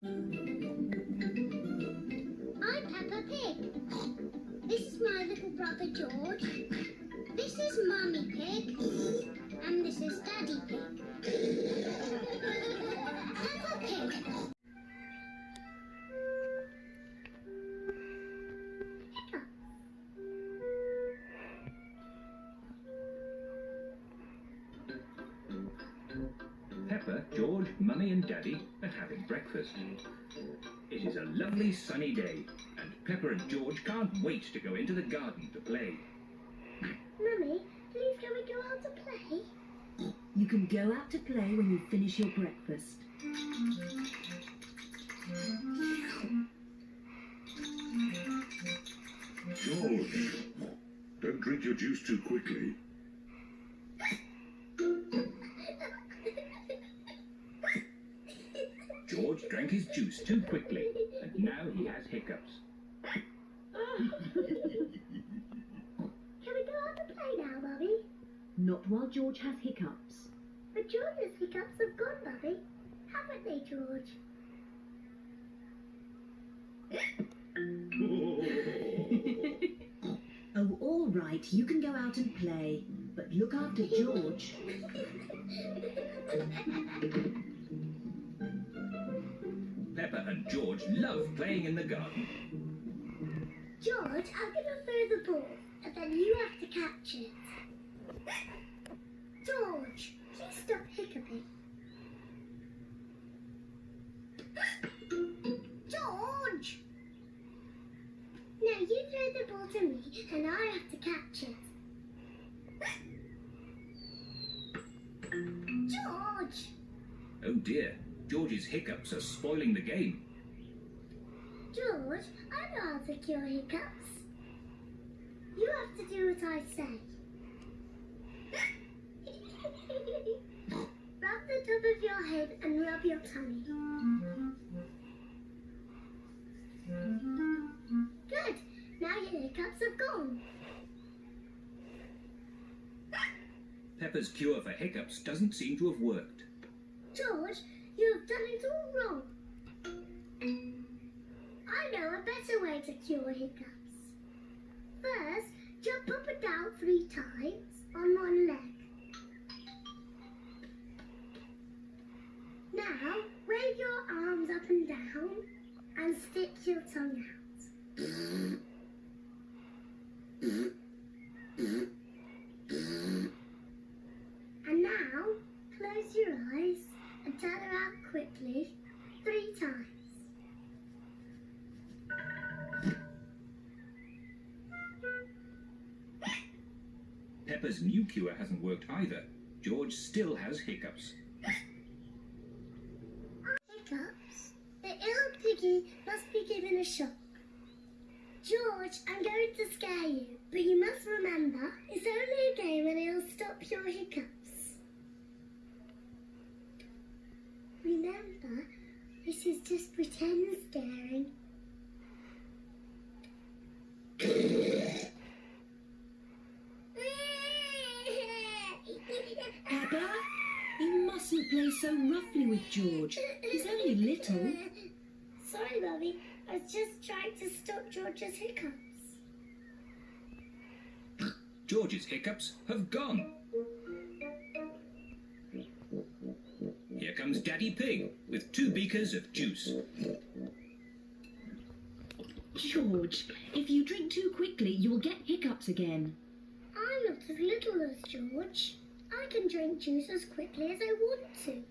I'm Peppa Pig. This is my little brother George. This is Mummy Pig. And this is Daddy Pig. Peppa Pig. Peppa, George, Mummy and Daddy are having breakfast. It is a lovely sunny day, and Peppa and George can't wait to go into the garden to play. Mummy, please can we go out to play? You can go out to play when you finish your breakfast. George, don't drink your juice too quickly. George drank his juice too quickly, and now he has hiccups. Can we go out to play now, Mummy? Not while George has hiccups. But George's hiccups have gone, Mummy. Haven't they, George? Oh, all right, you can go out and play, but look after George. Peppa and George love playing in the garden. George, I'm going to throw the ball, and then you have to catch it. George, please stop hiccuping. George! Now you throw the ball to me, and I have to catch it. George! Oh dear, George's hiccups are spoiling the game. George, I know how to cure hiccups. You have to do what I say. Rub the top of your head and rub your tummy. Good. Now your hiccups have gone. Peppa's cure for hiccups doesn't seem to have worked. George, you have done it all wrong. I know a better way to cure hiccups. First, jump up and down 3 times on one leg. Now, wave your arms up and down and stick your tongue out. And now, close your eyes and turn around quickly 3 times. Peppa's new cure hasn't worked either. George still has hiccups. Hiccups? The ill piggy must be given a shock. George, I'm going to scare you, but you must remember, it's only a game and it'll stop your hiccups. Remember, this is just pretend scaring. Peppa, you mustn't play so roughly with George. He's only little. Sorry, Mummy. I was just trying to stop George's hiccups. George's hiccups have gone. Here comes Daddy Pig with 2 beakers of juice. George, if you drink too quickly, you'll get hiccups again. I'm not as little as George. I can drink juice as quickly as I want to.